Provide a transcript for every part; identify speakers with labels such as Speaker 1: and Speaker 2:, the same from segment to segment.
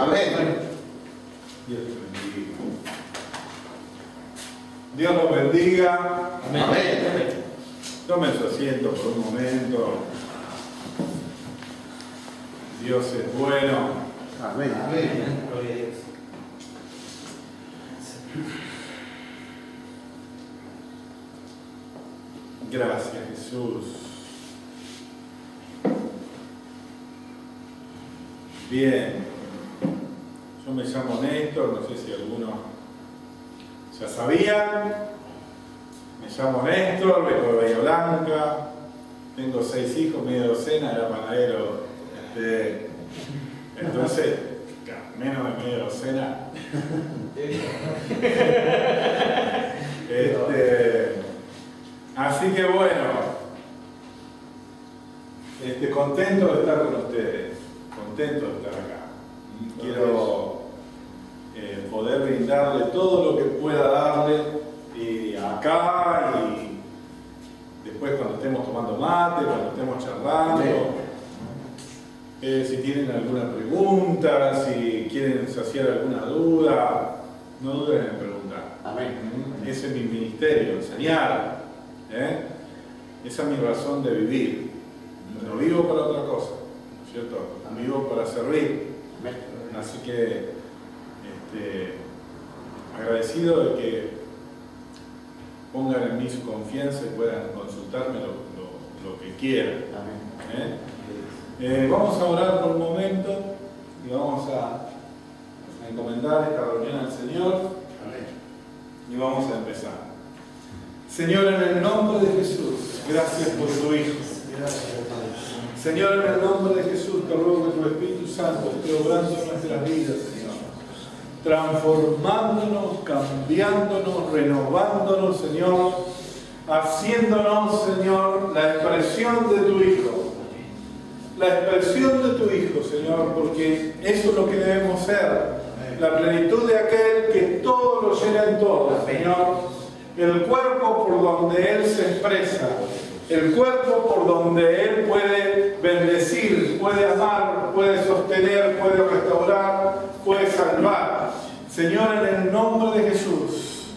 Speaker 1: Amén.
Speaker 2: Dios te bendiga. Dios los bendiga.
Speaker 1: Amén.
Speaker 2: Tomen su asiento por un momento. Dios es bueno.
Speaker 1: Amén.
Speaker 3: Amén. Gloria a Dios.
Speaker 2: Gracias, Jesús. Bien. Yo me llamo Néstor, no sé si algunos ya sabían. Me llamo Néstor, vengo de Bahía Blanca. Tengo 6 hijos, media docena, era panadero. Entonces, menos de media docena. Así que bueno, contento de estar con ustedes, contento de estar acá. Quiero poder brindarle todo lo que pueda darle acá y después cuando estemos tomando mate, cuando estemos charlando. Si tienen alguna pregunta, si quieren saciar alguna duda, no duden en preguntar.
Speaker 1: Amén.
Speaker 2: Ese es mi ministerio, enseñar. Esa es mi razón de vivir. No vivo para otra cosa, ¿no es cierto? Vivo para servir. Así que agradecido de que pongan en mí su confianza y puedan consultarme lo que quieran. Vamos a orar por un momento y vamos a encomendar esta reunión al Señor. Y vamos a empezar. Señor, en el nombre de Jesús, gracias por tu Hijo. Señor, en el nombre de Jesús, te ruego que tu Espíritu Santo esté obrando en nuestras vidas, Señor. Transformándonos, cambiándonos, renovándonos, Señor. Haciéndonos, Señor, la expresión de tu Hijo. La expresión de tu Hijo, Señor, porque eso es lo que debemos ser. La plenitud de aquel que todo lo llena en todo, Señor. El cuerpo por donde Él se expresa. El cuerpo por donde Él puede bendecir, puede amar, puede sostener, puede restaurar, puede salvar. Señor, en el nombre de Jesús,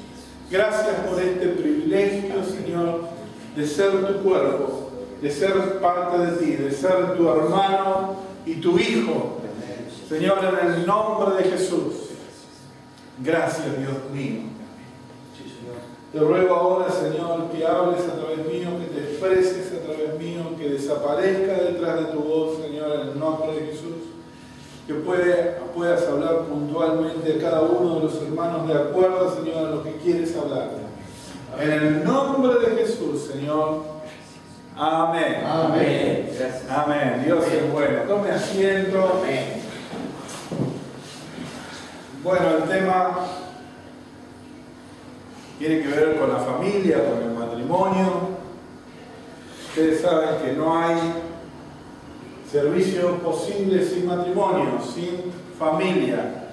Speaker 2: gracias por este privilegio, Señor, de ser tu cuerpo, de ser parte de ti, de ser tu hermano y tu hijo. Señor, en el nombre de Jesús, gracias, Dios mío. Te ruego ahora, Señor, que hables a través mío, que te expreses a través mío, que desaparezca detrás de tu voz, Señor, en el nombre de Jesús. Que puedas hablar puntualmente a cada uno de los hermanos de acuerdo, Señor, a lo que quieres hablar. En el nombre de Jesús, Señor. Amén.
Speaker 1: Amén.
Speaker 2: Amén. Dios es bueno. Tome asiento.
Speaker 1: Amén.
Speaker 2: Bueno, el tema tiene que ver con la familia, con el matrimonio. Ustedes saben que no hay servicio posible sin matrimonio, sin familia.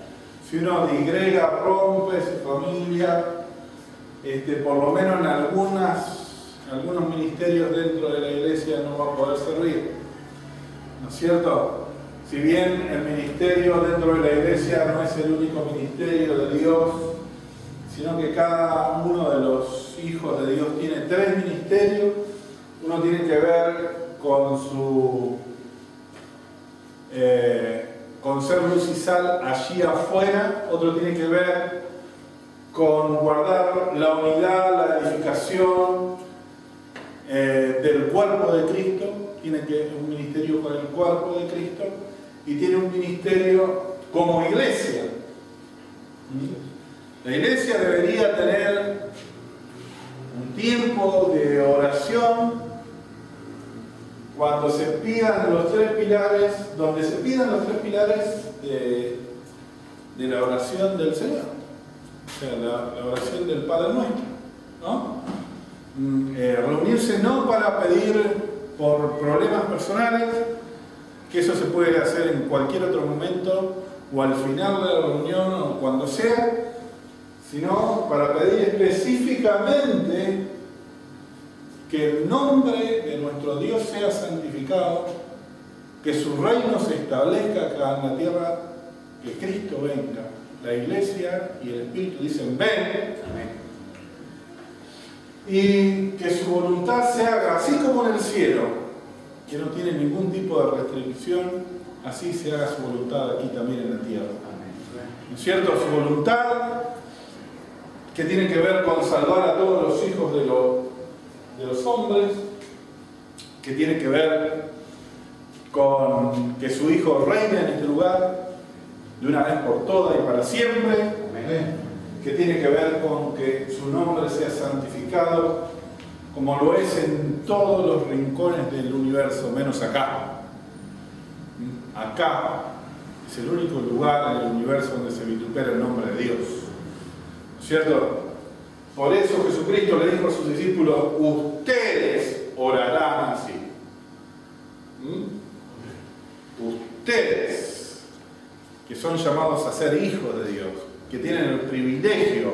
Speaker 2: Si uno digrega, rompe su familia, por lo menos en algunos ministerios dentro de la iglesia no va a poder servir. ¿No es cierto? Si bien el ministerio dentro de la iglesia no es el único ministerio de Dios, sino que cada uno de los hijos de Dios tiene 3 ministerios. Uno tiene que ver con ser luz y sal allí afuera, otro tiene que ver con guardar la unidad, la edificación del cuerpo de Cristo. Tiene un ministerio con el cuerpo de Cristo y tiene un ministerio como iglesia. La iglesia debería tener un tiempo de oración cuando se pidan los 3 pilares, donde se pidan los 3 pilares de la oración del Señor. O sea, la oración del Padre Nuestro, ¿no? Reunirse no para pedir por problemas personales, que eso se puede hacer en cualquier otro momento, o al final de la reunión, o cuando sea, sino para pedir específicamente que el nombre de nuestro Dios sea santificado, que su reino se establezca acá en la tierra que Cristo venga. La Iglesia y el Espíritu dicen, ven.
Speaker 1: Amén.
Speaker 2: Y que su voluntad se haga, así como en el cielo, que no tiene ningún tipo de restricción, así se haga su voluntad aquí también en la tierra. ¿No es cierto? Su voluntad, que tiene que ver con salvar a todos los hijos de los hombres, que tiene que ver con que su Hijo reine en este lugar de una vez por todas y para siempre.
Speaker 1: Amén.
Speaker 2: Que tiene que ver con que su nombre sea santificado como lo es en todos los rincones del universo, menos acá. Acá es el único lugar en el universo donde se vitupera el nombre de Dios. ¿No es cierto? Por eso Jesucristo le dijo a sus discípulos, ustedes orarán así. Ustedes, que son llamados a ser hijos de Dios, que tienen el privilegio,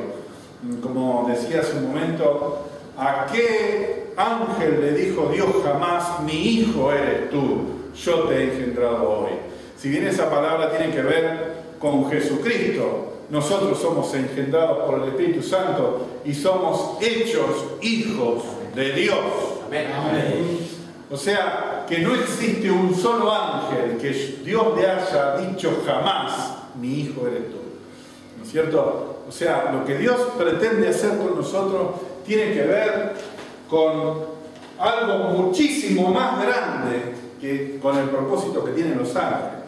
Speaker 2: como decía hace un momento, ¿a qué ángel le dijo Dios jamás, mi hijo eres tú, yo te he engendrado hoy? Si bien esa palabra tiene que ver con Jesucristo, nosotros somos engendrados por el Espíritu Santo y somos hechos hijos de Dios.
Speaker 1: Amén. Amén.
Speaker 2: O sea, que no existe un solo ángel que Dios le haya dicho jamás, mi hijo eres tú. ¿No es cierto? O sea, lo que Dios pretende hacer con nosotros tiene que ver con algo muchísimo más grande que con el propósito que tienen los ángeles.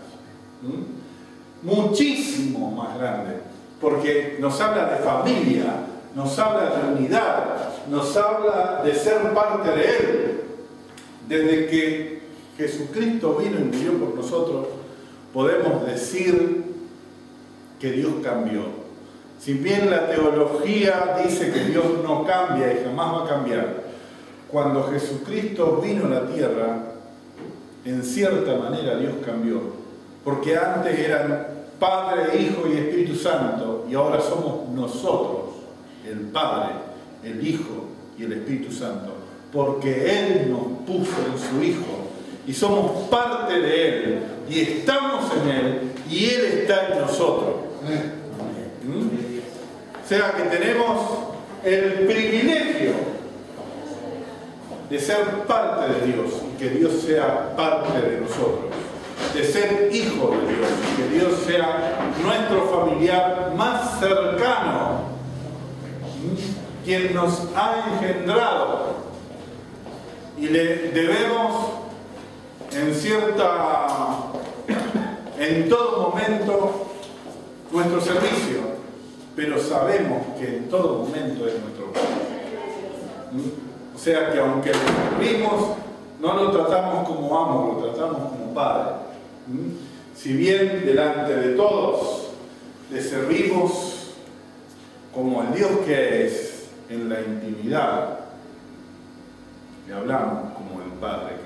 Speaker 2: Muchísimo más grande. Porque nos habla de familia, nos habla de unidad, nos habla de ser parte de Él. Desde que Jesucristo vino y murió por nosotros, podemos decir que Dios cambió. Si bien la teología dice que Dios no cambia y jamás va a cambiar, cuando Jesucristo vino a la tierra, en cierta manera Dios cambió. Porque antes eran Padre, Hijo y Espíritu Santo, y ahora somos nosotros, el Padre, el Hijo y el Espíritu Santo. Porque Él nos puso en su Hijo, y somos parte de Él, y estamos en Él, y Él está en nosotros. O sea que tenemos el privilegio de ser parte de Dios y que Dios sea parte de nosotros, de ser hijo de Dios y que Dios sea nuestro familiar más cercano, quien nos ha engendrado, y le debemos en todo momento nuestro servicio, pero sabemos que en todo momento es nuestro Padre. O sea que aunque le servimos, no lo tratamos como amo, lo tratamos como Padre. Si bien delante de todos le servimos como el Dios que es, en la intimidad le hablamos como el Padre que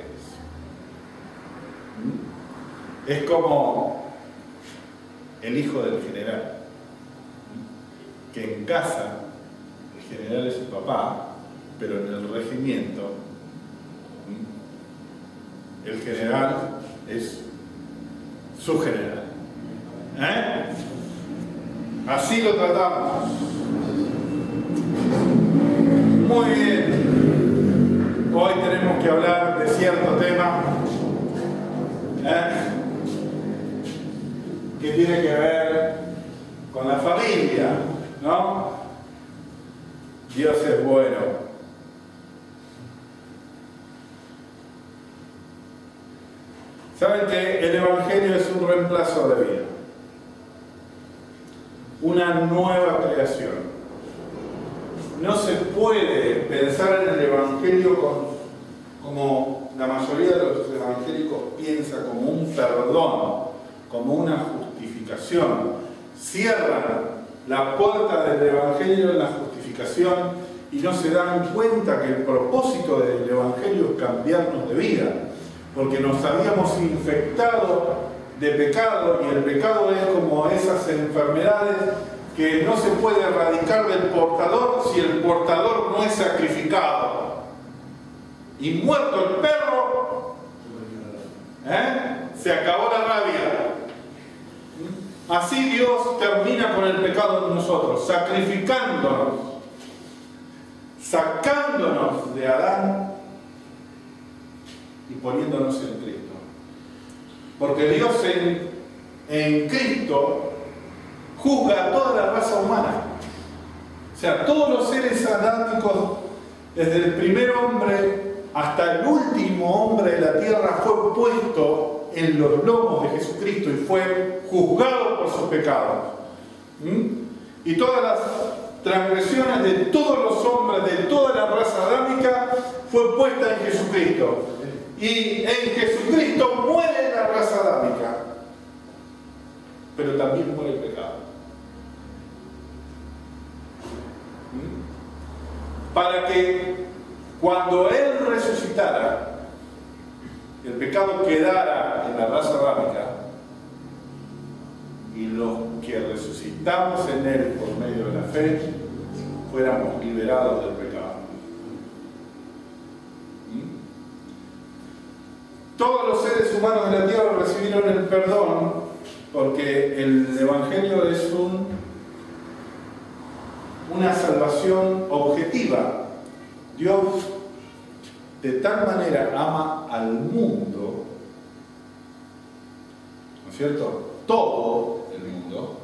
Speaker 2: es. Es como el hijo del general, que en casa el general es su papá, pero en el regimiento el general es su general. Así lo tratamos. Muy bien. Hoy tenemos que hablar de cierto tema que tiene que ver con la familia, ¿no? Dios es bueno. Saben que el Evangelio es un reemplazo de vida, una nueva creación. No se puede pensar en el Evangelio como la mayoría de los evangélicos piensa, como un perdón, como una justificación. Cierran la puerta del Evangelio en la justificación y no se dan cuenta que el propósito del Evangelio es cambiarnos de vida, porque nos habíamos infectado de pecado, y el pecado es como esas enfermedades que no se puede erradicar del portador si el portador no es sacrificado. Y muerto el perro, se acabó la rabia. Así Dios termina con el pecado de nosotros, sacrificándonos, sacándonos de Adán y poniéndonos en Cristo. Porque Dios en Cristo juzga a toda la raza humana. O sea, todos los seres adámicos, desde el primer hombre hasta el último hombre de la tierra, fue puesto en los lomos de Jesucristo y fue juzgado por sus pecados. Y todas las transgresiones de todos los hombres, de toda la raza adámica, fue puesta en Jesucristo. Y en Jesucristo muere la raza adámica, pero también muere el pecado. Para que cuando Él resucitara, el pecado quedara en la raza adámica y los que resucitamos en Él por medio de la fe, fuéramos liberados del pecado. Todos los seres humanos de la tierra recibieron el perdón porque el Evangelio es una salvación objetiva. Dios de tal manera ama al mundo, ¿no es cierto? Todo el mundo,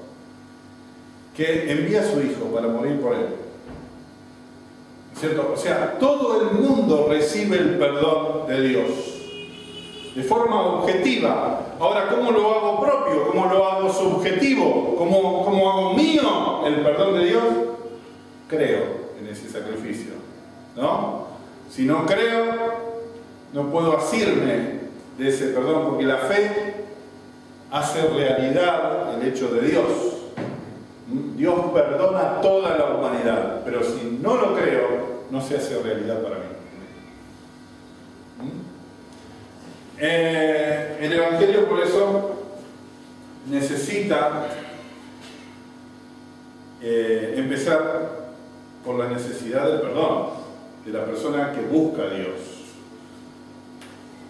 Speaker 2: que envía a su Hijo para morir por él. ¿No es cierto? O sea, todo el mundo recibe el perdón de Dios de forma objetiva. Ahora, ¿cómo lo hago propio? ¿Cómo lo hago subjetivo? ¿Cómo hago mío el perdón de Dios? Creo en ese sacrificio, ¿no? Si no creo, no puedo asirme de ese perdón, porque la fe hace realidad el hecho de Dios. Dios perdona a toda la humanidad, pero si no lo creo, no se hace realidad para mí. El Evangelio, por eso, necesita empezar por la necesidad del perdón de la persona que busca a Dios.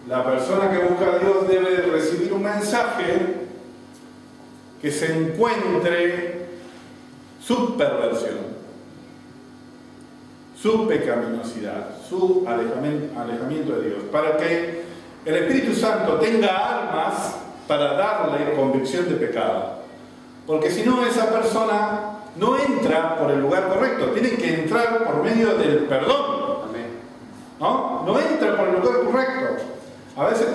Speaker 2: La persona que busca a Dios debe recibir un mensaje que se encuentre su perversión, su pecaminosidad, su alejamiento de Dios, para que el Espíritu Santo tenga armas para darle convicción de pecado. Porque si no, esa persona no entra por el lugar correcto, tiene que entrar por medio del perdón. No entra por el lugar correcto. A veces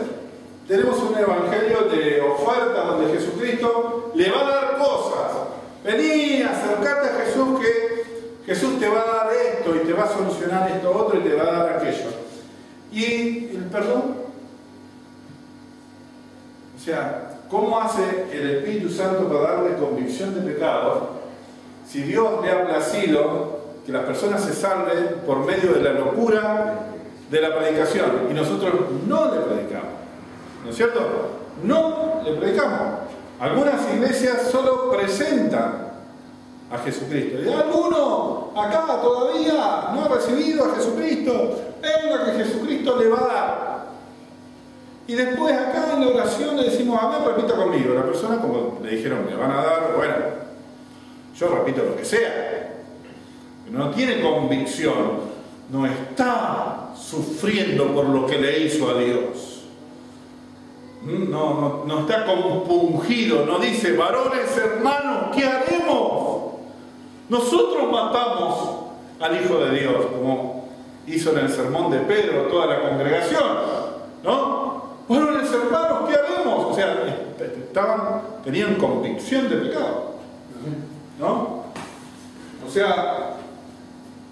Speaker 2: tenemos un evangelio de oferta donde Jesucristo le va a dar cosas. Vení, acercate a Jesús, que Jesús te va a dar esto y te va a solucionar esto otro y te va a dar aquello. Y el perdón. O sea, ¿cómo hace el Espíritu Santo para darle convicción de pecado si Dios le ha placido que las personas se salven por medio de la locura de la predicación y nosotros no le predicamos? ¿No es cierto? No le predicamos. Algunas iglesias solo presentan a Jesucristo. Y alguno acá todavía no ha recibido a Jesucristo. Venga que Jesucristo le va a dar. Y después acá en la oración le decimos, a ver, repita conmigo. La persona, como le dijeron, me van a dar, bueno, yo repito lo que sea. No tiene convicción, no está sufriendo por lo que le hizo a Dios. No está compungido, no dice, varones hermanos, ¿qué haremos? Nosotros matamos al Hijo de Dios, como hizo en el sermón de Pedro toda la congregación, ¿no? Varones hermanos, ¿qué haremos? O sea, tenían convicción de pecado, ¿no? O sea,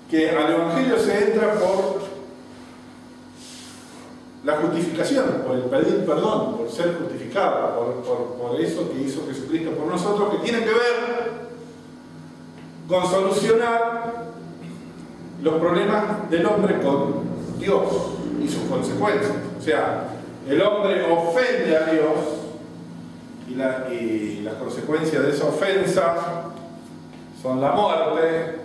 Speaker 2: que al Evangelio se entra por la justificación, por el pedir perdón, por ser justificado, por eso que hizo Jesucristo por nosotros, que tiene que ver con solucionar los problemas del hombre con Dios y sus consecuencias. O sea, el hombre ofende a Dios y las consecuencias de esa ofensa son la muerte,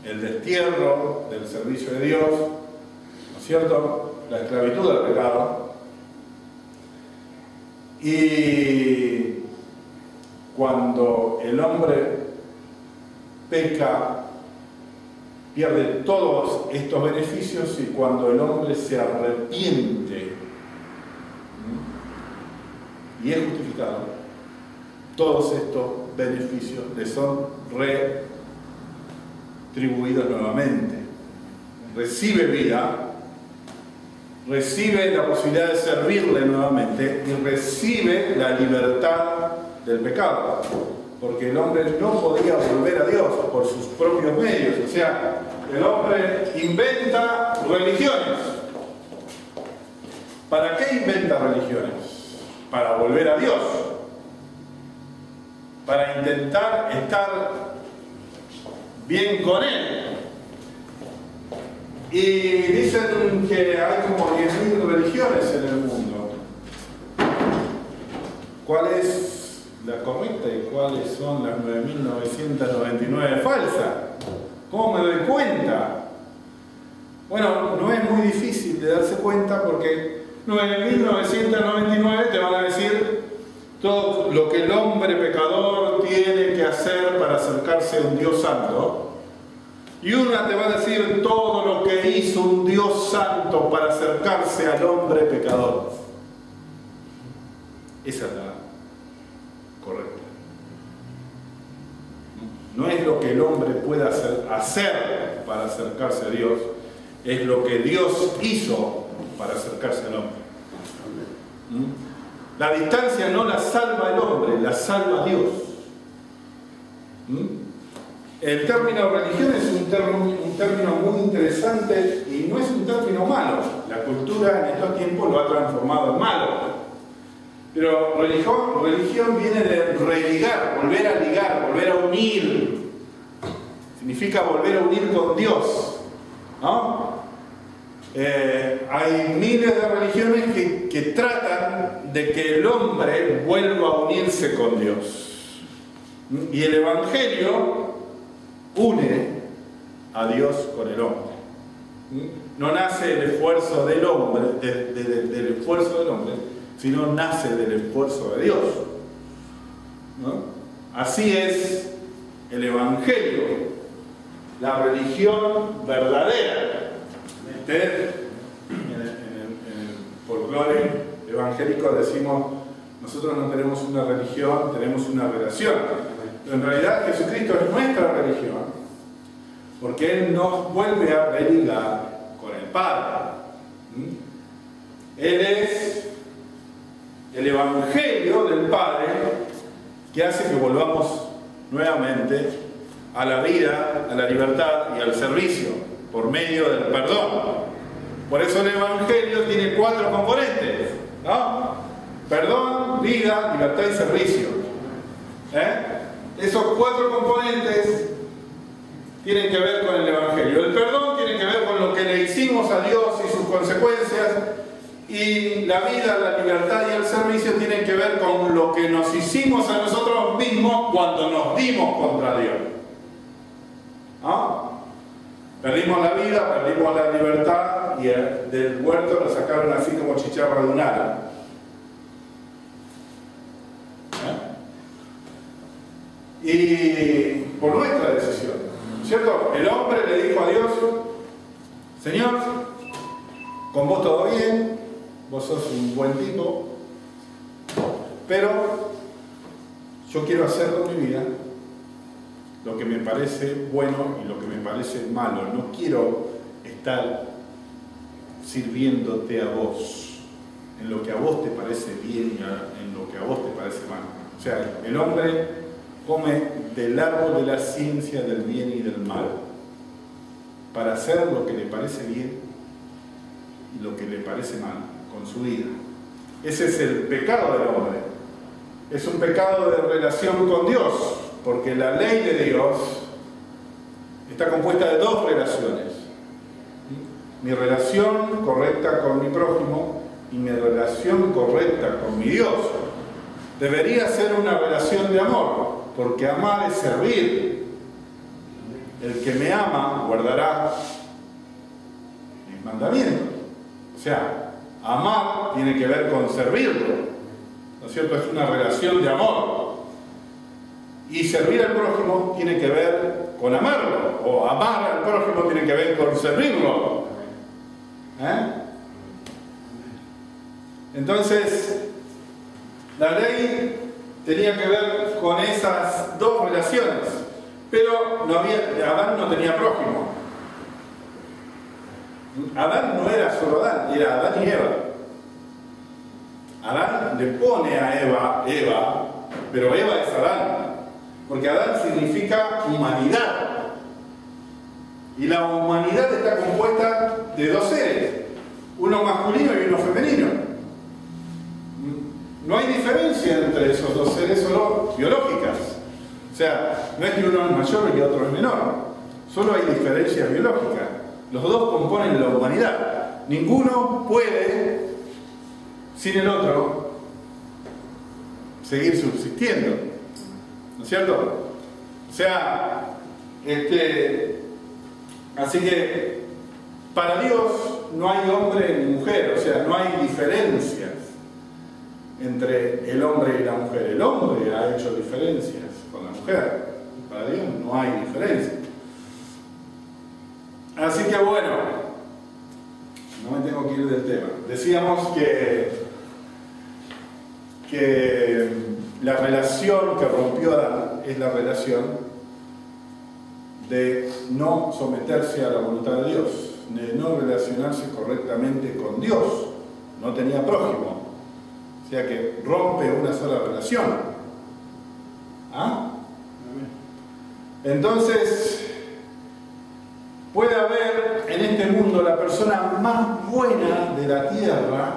Speaker 2: el destierro del servicio de Dios, ¿no es cierto?, la esclavitud del pecado. Y cuando el hombre peca, pierde todos estos beneficios, y cuando el hombre se arrepiente y es justificado, todos estos beneficios le son retribuidos nuevamente. Recibe vida, recibe la posibilidad de servirle nuevamente y recibe la libertad del pecado, porque el hombre no podía volver a Dios por sus propios medios. O sea, el hombre inventa religiones. ¿Para qué inventa religiones? Para volver a Dios, para intentar estar bien con Él. Y dicen que hay como 10.000 religiones en el mundo. ¿Cuál es la correcta y cuáles son las 9.999 falsas? ¿Cómo me doy cuenta? Bueno, no es muy difícil de darse cuenta, porque 9.999 te van a decir todo lo que el hombre pecador tiene que hacer para acercarse a un Dios santo. Y una te va a decir todo lo que hizo un Dios santo para acercarse al hombre pecador. Esa es la correcta. No es lo que el hombre pueda hacer para acercarse a Dios, es lo que Dios hizo para acercarse al hombre. La distancia no la salva el hombre, la salva Dios. El término religión es un término muy interesante y no es un término malo. La cultura en estos tiempos lo ha transformado en malo. Pero religión viene de religar, volver a ligar, volver a unir. Significa volver a unir con Dios, ¿no? Hay miles de religiones que tratan de que el hombre vuelva a unirse con Dios. Y el Evangelio une a Dios con el hombre. No nace el esfuerzo del hombre, del esfuerzo del hombre, sino nace del esfuerzo de Dios, ¿no? Así es el Evangelio, la religión verdadera. En el folclore evangélico decimos: nosotros no tenemos una religión, tenemos una relación. Pero en realidad Jesucristo es nuestra religión, porque Él nos vuelve a religar con el Padre. Él es el Evangelio del Padre que hace que volvamos nuevamente a la vida, a la libertad y al servicio por medio del perdón. Por eso el Evangelio tiene 4 componentes, ¿no? Perdón, vida, libertad y servicio. Esos 4 componentes tienen que ver con el Evangelio. El perdón tiene que ver con lo que le hicimos a Dios y sus consecuencias. Y la vida, la libertad y el servicio tienen que ver con lo que nos hicimos a nosotros mismos cuando nos dimos contra Dios. ¿No? Perdimos la vida, perdimos la libertad, y del huerto nos sacaron así como chicharra de un ala. Y por nuestra decisión, ¿cierto? El hombre le dijo a Dios: Señor, con vos todo bien, vos sos un buen tipo, pero yo quiero hacer con mi vida lo que me parece bueno y lo que me parece malo. No quiero estar sirviéndote a vos en lo que a vos te parece bien y en lo que a vos te parece mal. O sea, el hombre come del árbol de la ciencia del bien y del mal para hacer lo que le parece bien y lo que le parece mal con su vida. Ese es el pecado del hombre. Es un pecado de relación con Dios, porque la ley de Dios está compuesta de 2 relaciones: mi relación correcta con mi prójimo y mi relación correcta con mi Dios. Debería ser una relación de amor, porque amar es servir. El que me ama guardará mis mandamientos. O sea, amar tiene que ver con servirlo, ¿no es cierto? Es una relación de amor. Y servir al prójimo tiene que ver con amarlo, o amar al prójimo tiene que ver con servirlo. Entonces, la ley tenía que ver con esas dos relaciones, pero Adán no tenía prójimo. Adán no era solo Adán, era Adán y Eva. Adán le pone a Eva, pero Eva es Adán, porque Adán significa humanidad. Y la humanidad está compuesta de dos seres, uno masculino y uno femenino. No hay diferencia entre esos dos seres, solo biológicas. O sea, no es que uno es mayor y otro es menor, solo hay diferencias biológicas. Los dos componen la humanidad. Ninguno puede, sin el otro, seguir subsistiendo. ¿No es cierto? O sea, así que para Dios no hay hombre ni mujer, o sea, no hay diferencias entre el hombre y la mujer. El hombre ha hecho diferencias con la mujer. Para Dios no hay diferencia. Así que bueno, no me tengo que ir del tema. Decíamos que la relación que rompió Adán es la relación de no someterse a la voluntad de Dios, de no relacionarse correctamente con Dios. No tenía prójimo. O sea que rompe una sola relación. ¿Ah? Entonces, puede haber en este mundo la persona más buena de la tierra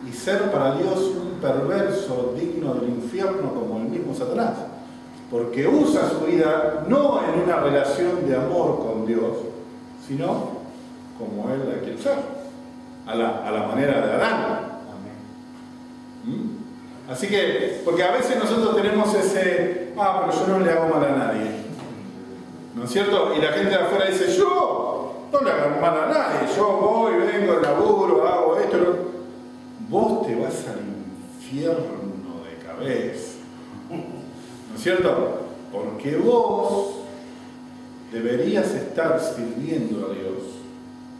Speaker 2: y ser para Dios un perverso digno del infierno como el mismo Satanás, porque usa su vida no en una relación de amor con Dios, sino como Él la quiere ser, a la manera de Adán. Así que, porque a veces nosotros tenemos ese, pero yo no le hago mal a nadie, ¿no es cierto? Y la gente de afuera dice, yo no le hago mal a nadie, yo voy, vengo, laburo, hago esto, vos te vas al infierno de cabeza, ¿no es cierto? Porque vos deberías estar sirviendo a Dios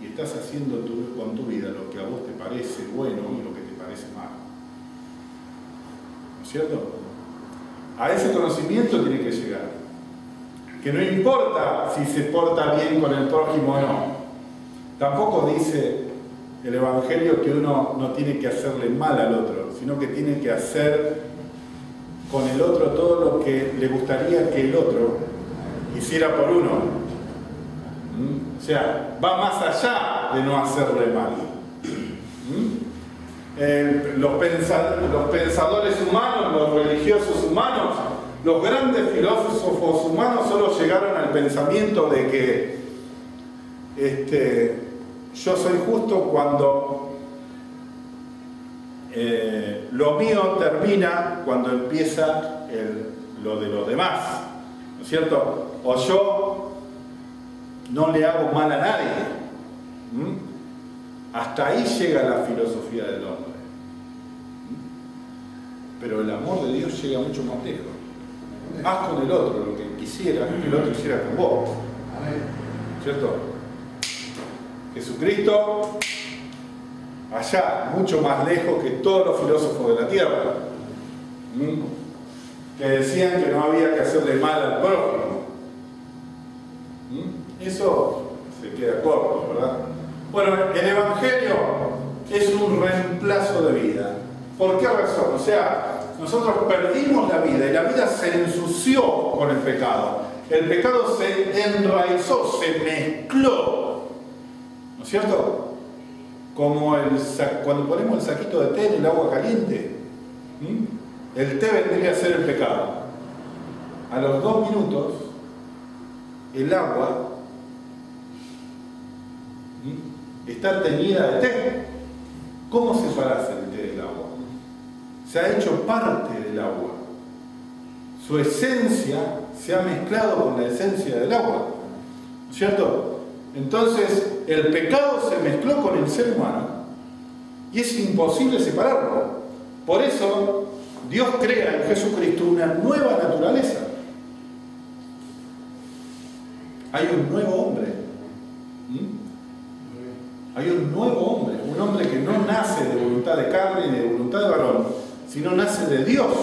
Speaker 2: y estás haciendo con tu vida lo que a vos te parece bueno y lo que te parece malo. ¿No es cierto? A ese conocimiento tiene que llegar. Que no importa si se porta bien con el prójimo o no. Tampoco dice el Evangelio que uno no tiene que hacerle mal al otro, sino que tiene que hacer con el otro todo lo que le gustaría que el otro hiciera por uno. O sea, va más allá de no hacerle mal. Los pensadores humanos, los religiosos humanos, los grandes filósofos humanos solo llegaron al pensamiento de que yo soy justo cuando lo mío termina cuando empieza lo de los demás, ¿no es cierto? O yo no le hago mal a nadie. Hasta ahí llega la filosofía del hombre. Pero el amor de Dios llega mucho más lejos. Haz con el otro lo que quisiera que el otro hiciera con vos. ¿Cierto? Jesucristo, allá, mucho más lejos que todos los filósofos de la tierra, que decían que no había que hacerle mal al prójimo. Eso se queda corto, ¿verdad? Bueno, el Evangelio es un reemplazo de vida. ¿Por qué razón? O sea, nosotros perdimos la vida y la vida se ensució con el pecado. El pecado se enraizó, se mezcló. ¿No es cierto? Como cuando ponemos el saquito de té en el agua caliente. El té vendría a ser el pecado. A los 2 minutos, el agua está teñida de té. ¿Cómo separás el té del agua? Se ha hecho parte del agua. Su esencia se ha mezclado con la esencia del agua. ¿No es cierto? Entonces, el pecado se mezcló con el ser humano y es imposible separarlo. Por eso, Dios crea en Jesucristo una nueva naturaleza naturaleza. Hay un nuevo hombre. Hay un nuevo hombre, un hombre que no nace de voluntad de carne ni de voluntad de varón, sino nace de Dios.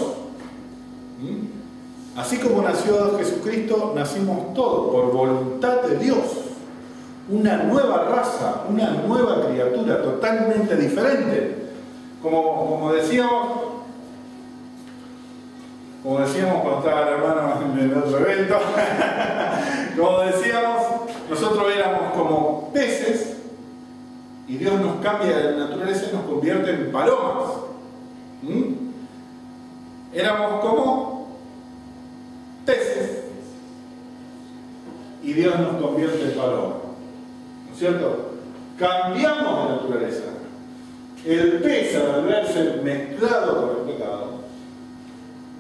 Speaker 2: Así como nació Jesucristo, nacimos todos por voluntad de Dios. Una nueva raza, una nueva criatura totalmente diferente. Como decíamos cuando estaba el hermano en el otro evento, como decíamos, nosotros éramos como peces y Dios nos cambia de naturaleza y nos convierte en palomas. Éramos como peces y Dios nos convierte en palomas. ¿No es cierto? Cambiamos de naturaleza. El pez, al verse mezclado con el pecado,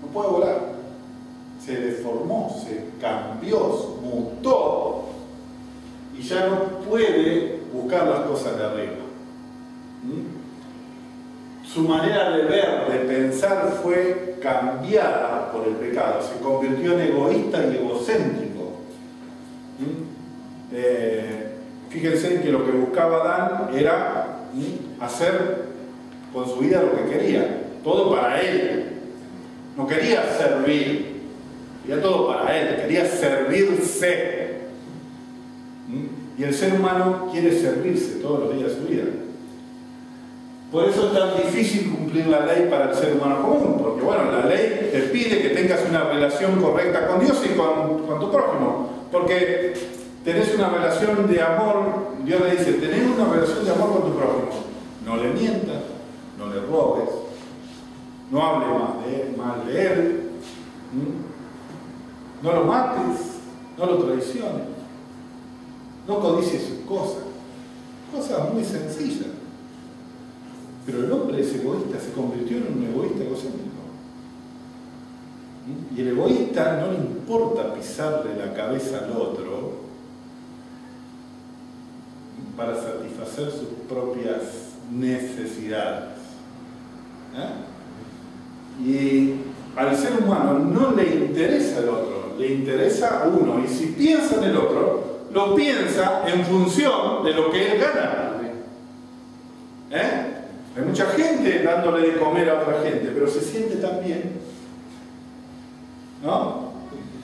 Speaker 2: no puede volar. Se deformó, se cambió, se mutó y ya no puede buscar las cosas de arriba. Su manera de ver, de pensar fue cambiada por el pecado, se convirtió en egoísta y egocéntrico. Fíjense que lo que buscaba Adán era hacer con su vida lo que quería, todo para él. No quería servir, quería todo para él, quería servirse. Y el ser humano quiere servirse todos los días de su vida. Por eso es tan difícil cumplir la ley para el ser humano común, porque bueno, la ley te pide que tengas una relación correcta con Dios y con tu prójimo, porque tenés una relación de amor. Dios le dice, tenés una relación de amor con tu prójimo, no le mientas, no le robes, no hables mal de él, no lo mates, no lo traiciones, no codicies sus cosas muy sencillas. Pero el hombre es egoísta, se convirtió en un egoísta egocéntrico. Y el egoísta no le importa pisarle la cabeza al otro para satisfacer sus propias necesidades. Y al ser humano no le interesa el otro, le interesa a uno. Y si piensa en el otro, lo piensa en función de lo que él gana. Hay mucha gente dándole de comer a otra gente, pero se siente tan bien, ¿no?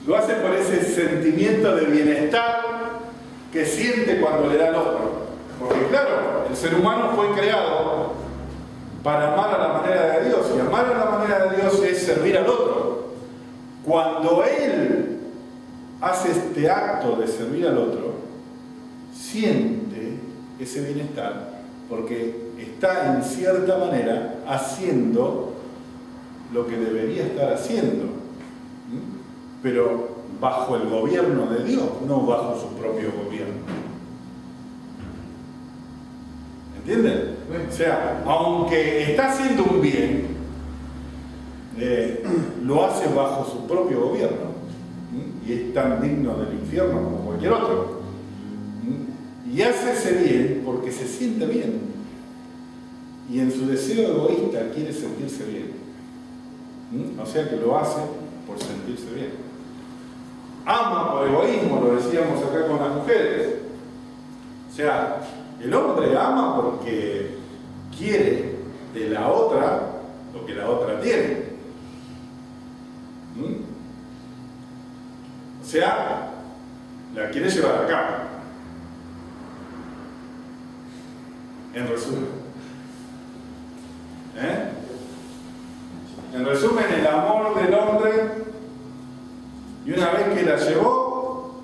Speaker 2: Lo hace por ese sentimiento de bienestar que siente cuando le da al otro. Porque claro, el ser humano fue creado para amar a la manera de Dios, y amar a la manera de Dios es servir al otro. Cuando él hace este acto de servir al otro, siente ese bienestar, porque está en cierta manera haciendo lo que debería estar haciendo, pero bajo el gobierno de Dios, no bajo su propio gobierno. ¿Entienden? O sea, aunque está haciendo un bien, lo hace bajo su propio gobierno, y es tan digno del infierno como cualquier otro. Y hace ese bien porque se siente bien. Y en su deseo egoísta quiere sentirse bien. O sea que lo hace por sentirse bien. Ama por egoísmo, lo decíamos acá con las mujeres. O sea, el hombre ama porque quiere de la otra lo que la otra tiene. O sea, la quiere llevar a cabo. En resumen. En resumen, el amor del hombre, y una vez que la llevó,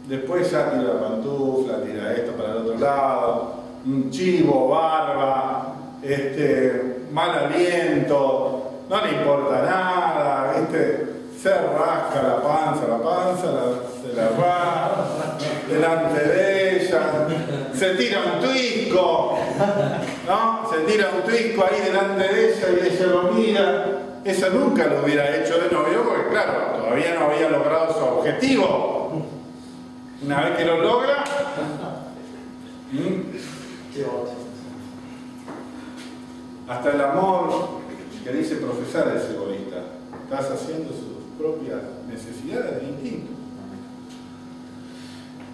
Speaker 2: después ya tira la pantufla, tira esto para el otro lado, un chivo, barba, mal aliento, no le importa nada, ¿viste? Se rasca la panza se la rasca delante de ella, se tira un tuisco, ¿no? Se tira un tuisco ahí delante de ella y ella lo mira. Eso nunca lo hubiera hecho de novio porque, claro, todavía no había logrado su objetivo. Una vez que lo logra, hasta el amor que dice profesar es egoísta. Estás haciendo propias necesidades e instintos.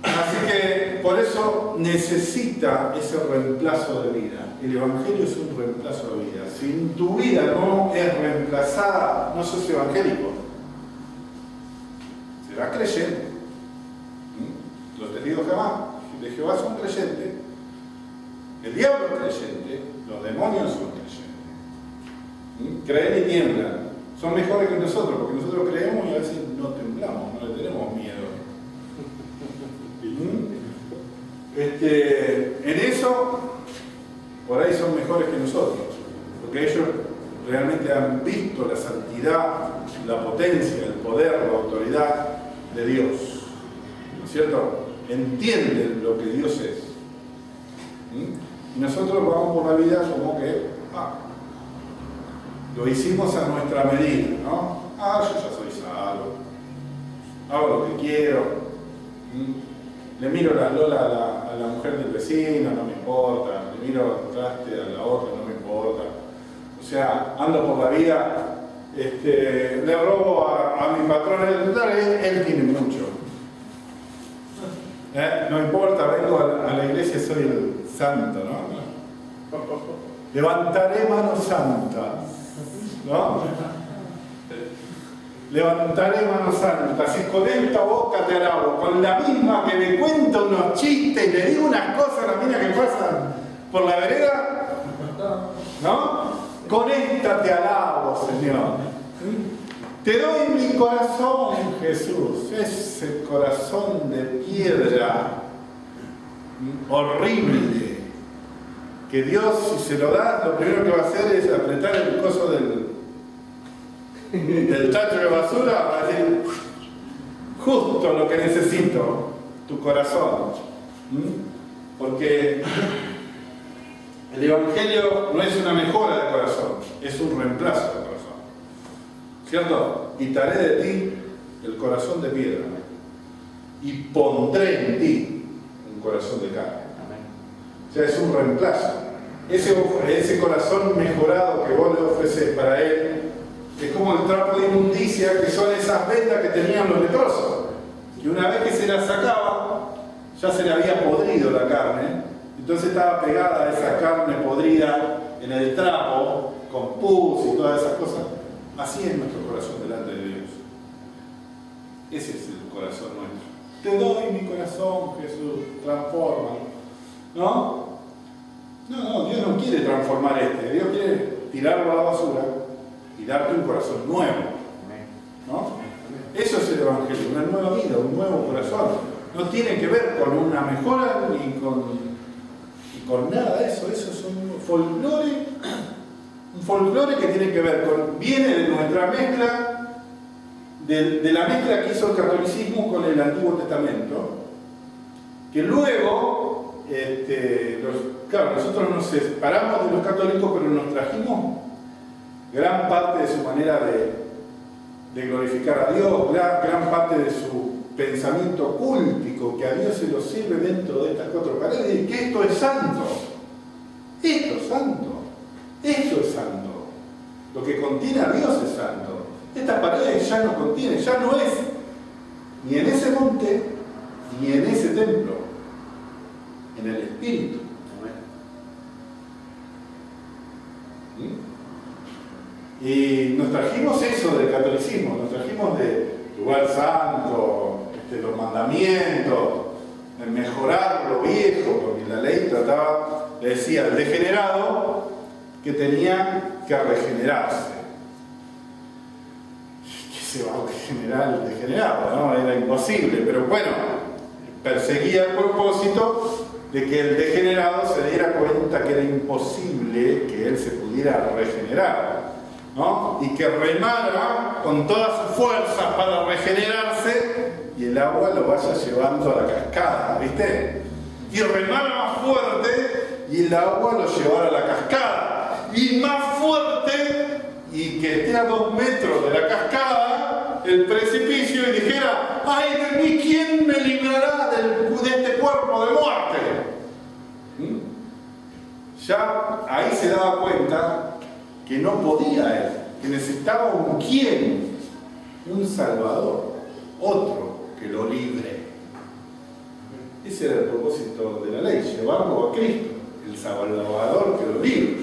Speaker 2: Así que por eso necesita ese reemplazo de vida. El Evangelio es un reemplazo de vida. Si tu vida no es reemplazada, no sos evangélico. Serás creyente. Los testigos de Jehová son creyentes. El diablo es creyente. Los demonios son creyentes. Creen y tiemblan. Son mejores que nosotros, porque nosotros creemos y a veces no temblamos, no le tenemos miedo. En eso, por ahí son mejores que nosotros, porque ellos realmente han visto la santidad, la potencia, el poder, la autoridad de Dios, ¿no es cierto? Entienden lo que Dios es. Y nosotros vamos por la vida como que lo hicimos a nuestra medida, ¿no? Yo ya soy salvo, hago lo que quiero. Le miro la lola a la mujer del vecino, no me importa. Le miro el traste a la otra, no me importa. O sea, ando por la vida, le robo a mi patrón, él tiene mucho. No importa, vengo a la iglesia, soy el santo, ¿no? Levantaré mano santa, ¿no? Levantaré mano santa, si con esta boca te alabo, con la misma que me cuenta unos chistes y le digo unas cosas a la mina que pasan por la vereda, ¿no? Con esta te alabo, Señor. Te doy mi corazón, Jesús, ese corazón de piedra horrible, que Dios, si se lo da, lo primero que va a hacer es apretar el coso del tacho de basura, va a decir, justo lo que necesito, tu corazón. Porque el Evangelio no es una mejora de corazón, es un reemplazo de corazón. ¿Cierto? Quitaré de ti el corazón de piedra y pondré en ti un corazón de carne. O sea, es un reemplazo. Ese corazón mejorado que vos le ofreces para él es como el trapo de inmundicia, que son esas vendas que tenían los leprosos, que una vez que se las sacaba ya se le había podrido la carne, entonces estaba pegada a esa carne podrida en el trapo con pus y todas esas cosas. Así es nuestro corazón delante de Dios. Ese es el corazón nuestro. Te doy mi corazón, Jesús, transfórmalo. ¿No? No, Dios no quiere transformar Dios quiere tirarlo a la basura y darte un corazón nuevo. ¿No? Eso es el Evangelio, una nueva vida, un nuevo corazón. No tiene que ver con una mejora ni con nada de eso. Eso es un folclore que tiene que ver con, viene de nuestra mezcla, de la mezcla que hizo el catolicismo con el Antiguo Testamento, que luego, claro, nosotros nos separamos de los católicos, pero nos trajimos gran parte de su manera de glorificar a Dios, gran parte de su pensamiento cúltico, que a Dios se lo sirve dentro de estas cuatro paredes, y que esto es santo. Esto es santo. Esto es santo. Lo que contiene a Dios es santo. Estas paredes ya no contienen, ya no es ni en ese monte, ni en ese templo, en el Espíritu. Y nos trajimos eso del catolicismo, nos trajimos de lugar santo, los mandamientos, el mejorar lo viejo, porque la ley trataba, le decía al degenerado que tenía que regenerarse. ¿Qué se va a regenerar el degenerado? ¿No? Era imposible, pero bueno, perseguía el propósito de que el degenerado se diera cuenta que era imposible que él se pudiera regenerar, ¿no? Y que remara con todas sus fuerzas para regenerarse y el agua lo vaya llevando a la cascada, ¿viste? Y remara más fuerte y el agua lo llevara a la cascada, y más fuerte, y que esté a 2 metros de la cascada el precipicio, y dijera: ¡ay de mí, quién me librará de este cuerpo de muerte! Ya ahí se daba cuenta que no podía él, que necesitaba un quién un Salvador, otro que lo libre. Ese era el propósito de la ley, llevarlo a Cristo, el Salvador que lo libre.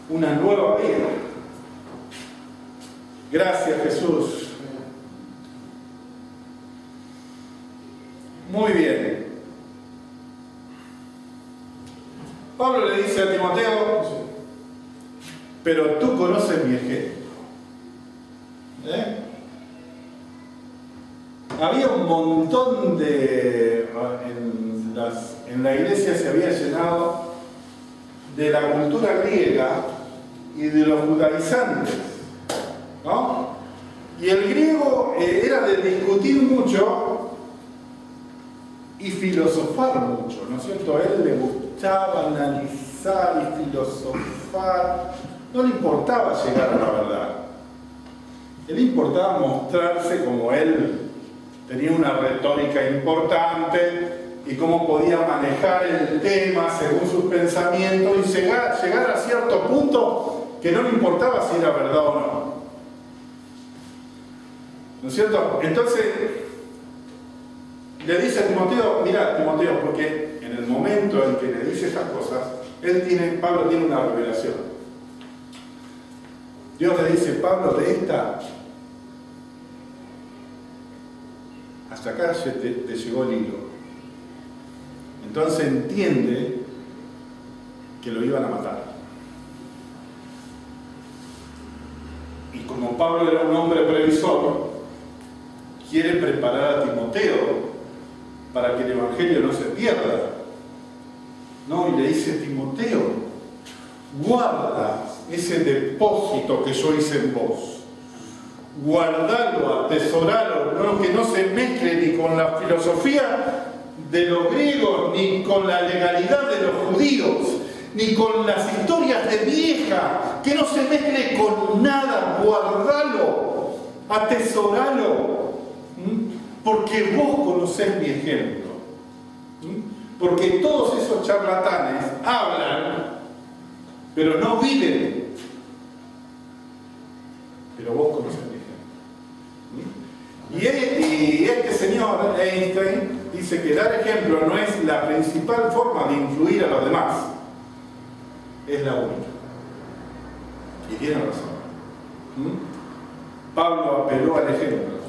Speaker 2: Una nueva vida. Gracias, Jesús. Muy bien. Pablo le dice a Timoteo, pero tú conoces mi ejemplo. Había un montón de... En la iglesia se había llenado de la cultura griega y de los judaizantes, ¿no? Y el griego era de discutir mucho y filosofar mucho, ¿no es cierto? A él le gustaba analizar y filosofar, no le importaba llegar a la verdad. A él le importaba mostrarse como él tenía una retórica importante y cómo podía manejar el tema según sus pensamientos y llegar a cierto punto que no le importaba si era verdad o no. ¿No es cierto? Entonces le dice a Timoteo, mira Timoteo, porque en el momento en que le dice estas cosas, Pablo tiene una revelación. Dios le dice, Pablo, de esta hasta acá te llegó el hilo. Entonces entiende que lo iban a matar. Y como Pablo era un hombre previsor, quiere preparar a Timoteo para que el Evangelio no se pierda. ¿No? Y le dice, Timoteo, guarda ese depósito que yo hice en vos. Guardalo, atesoralo, ¿no? Que no se mezcle ni con la filosofía de los griegos, ni con la legalidad de los judíos, ni con las historias de vieja, que no se mezcle con nada, guardalo, atesoralo, porque vos conocés mi ejemplo. Porque todos esos charlatanes hablan, pero no viven. Pero vos conocés mi ejemplo. Y este señor Einstein dice que dar ejemplo no es la principal forma de influir a los demás, es la única. Y tiene razón. Pablo apeló al ejemplo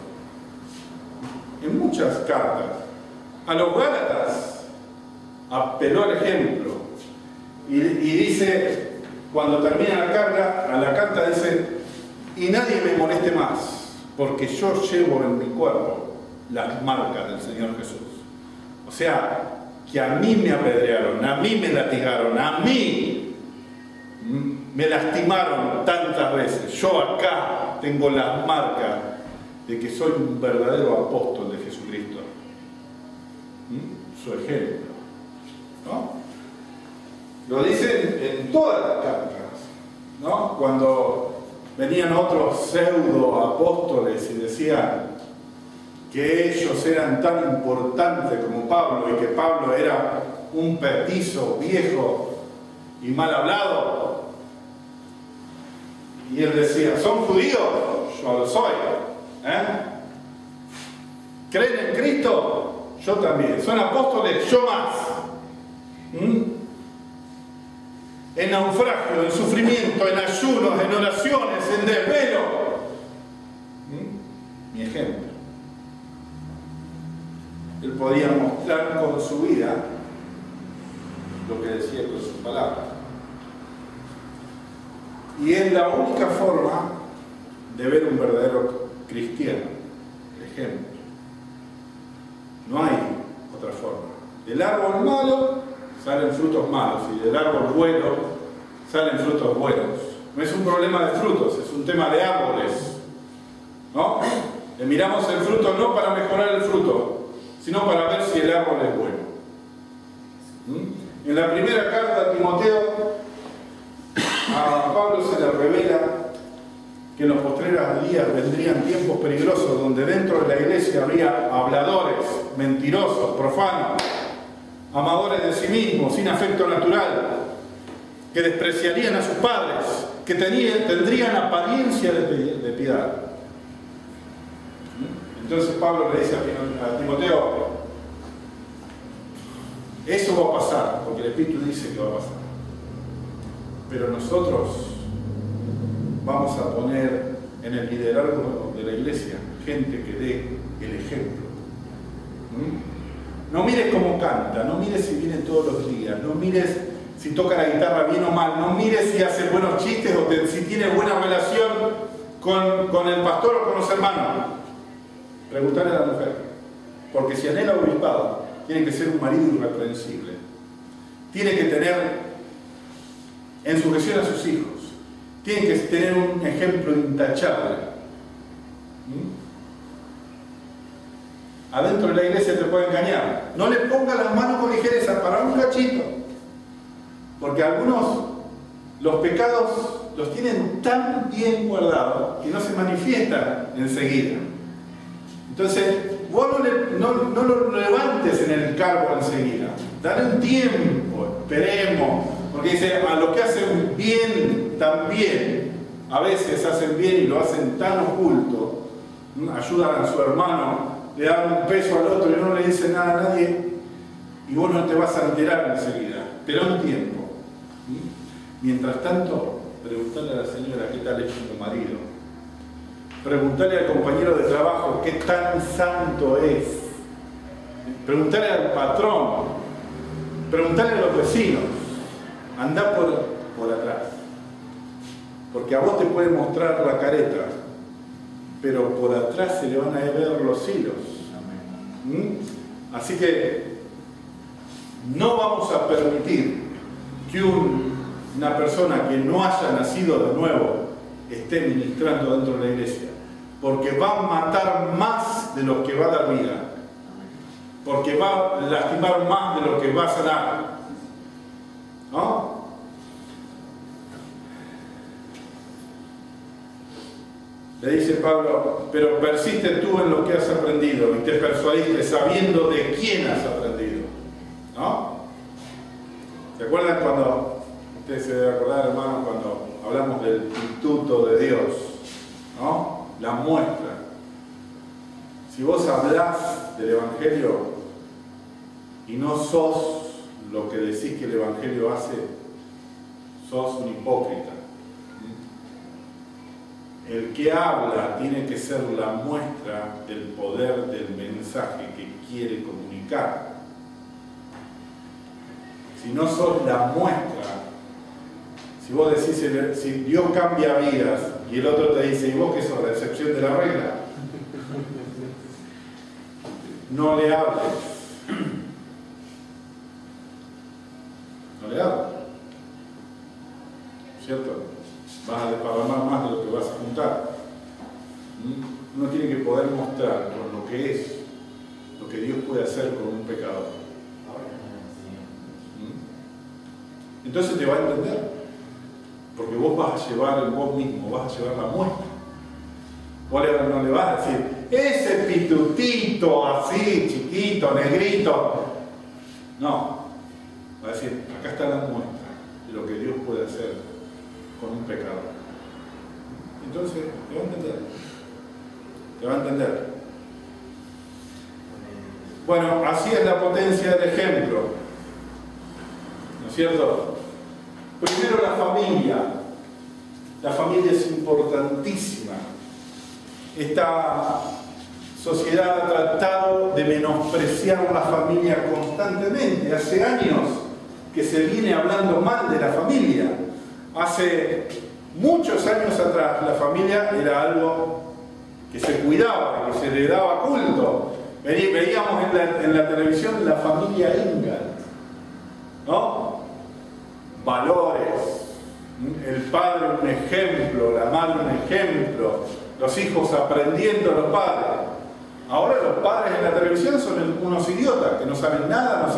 Speaker 2: en muchas cartas. A los Gálatas apeló al ejemplo y dice, cuando termina la carta dice, y nadie me moleste más, porque yo llevo en mi cuerpo las marcas del Señor Jesús. O sea, que a mí me apedrearon, a mí me latigaron, a mí me lastimaron tantas veces. Yo acá tengo las marcas de que soy un verdadero apóstol de Jesucristo. Su ejemplo, ¿no? Lo dicen en todas las cartas, ¿no? Cuando venían otros pseudo apóstoles y decían que ellos eran tan importantes como Pablo y que Pablo era un petizo viejo y mal hablado, y él decía, ¿son judíos? Yo lo soy. ¿Creen en Cristo? Yo también. ¿Son apóstoles? Yo más. En naufragio, en sufrimiento, en ayunos, en oraciones, en desvelo. Mi ejemplo. Él podía mostrar con su vida lo que decía con sus palabras. Y es la única forma de ver un verdadero cristiano, el ejemplo. No hay otra forma. Del árbol malo salen frutos malos y del árbol bueno salen frutos buenos. No es un problema de frutos, es un tema de árboles, ¿no? Le miramos el fruto no para mejorar el fruto, sino para ver si el árbol es bueno. En la primera carta a Timoteo, a Pablo se le revela que en los postreros días vendrían tiempos peligrosos donde dentro de la iglesia habría habladores, mentirosos, profanos, amadores de sí mismos, sin afecto natural, que despreciarían a sus padres, que tendrían apariencia de piedad, Entonces Pablo le dice a Timoteo, eso va a pasar, porque el Espíritu dice que va a pasar. Pero nosotros vamos a poner en el liderazgo de la iglesia gente que dé el ejemplo. No mires cómo canta, no mires si viene todos los días, no mires si toca la guitarra bien o mal, no mires si hace buenos chistes o si tiene buena relación con el pastor o con los hermanos. Preguntarle a la mujer, porque si anhela obispado, tiene que ser un marido irreprensible, tiene que tener en sujeción a sus hijos, tiene que tener un ejemplo intachable. Adentro de la iglesia te puede engañar. No le ponga las manos con ligereza para un cachito, porque algunos los pecados los tienen tan bien guardados que no se manifiestan enseguida. Entonces vos no lo levantes en el cargo enseguida, dale un tiempo, esperemos, porque dice, a los que hacen bien también, a veces hacen bien y lo hacen tan oculto, ayudan a su hermano, le dan un peso al otro y no le dicen nada a nadie, y vos no te vas a enterar enseguida, pero un tiempo. Mientras tanto, preguntale a la señora qué tal es tu marido, preguntale al compañero de trabajo qué tan santo es, preguntale al patrón, preguntale a los vecinos, andá por atrás, porque a vos te puede mostrar la careta, pero por atrás se le van a ver los hilos. Así que no vamos a permitir que una persona que no haya nacido de nuevo esté ministrando dentro de la iglesia, porque va a matar más de lo que va a dar vida, porque va a lastimar más de lo que va a sanar, ¿no? Le dice Pablo, pero persiste tú en lo que has aprendido y te persuadiste sabiendo de quién has aprendido, ¿no? ¿Se acuerdan cuando, ustedes se deben acordar, hermanos, cuando hablamos del instituto de Dios, ¿no? La muestra. Si vos hablás del Evangelio y no sos lo que decís que el Evangelio hace, sos un hipócrita. El que habla tiene que ser la muestra del poder del mensaje que quiere comunicar. Si no sos la muestra, si vos decís, si Dios cambia vidas y el otro te dice, ¿y vos qué sos? La excepción de la regla. No le hables. No le hables. ¿Cierto? Vas a desparramar más de lo que vas a juntar. Uno tiene que poder mostrar con lo que es, lo que Dios puede hacer con un pecador. Entonces te va a entender, porque vos vas a llevar en vos mismo, vas a llevar la muestra. Vos no le vas a decir, ese pitutito así, chiquito, negrito. No, va a decir, acá está la muestra de lo que Dios puede hacer con un pecado. Entonces, te va a entender. Te va a entender. Bueno, así es la potencia del ejemplo. ¿No es cierto? Primero la familia. La familia es importantísima. Esta sociedad ha tratado de menospreciar la familia constantemente. Hace años que se viene hablando mal de la familia. Hace muchos años atrás la familia era algo que se cuidaba, que se le daba culto. Veíamos en la televisión la familia Ingalls, ¿no? Valores, el padre un ejemplo, la madre un ejemplo, los hijos aprendiendo a los padres. Ahora los padres en la televisión son unos idiotas que no saben nada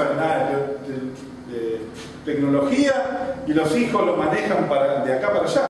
Speaker 2: de tecnología, y los hijos lo manejan de acá para allá.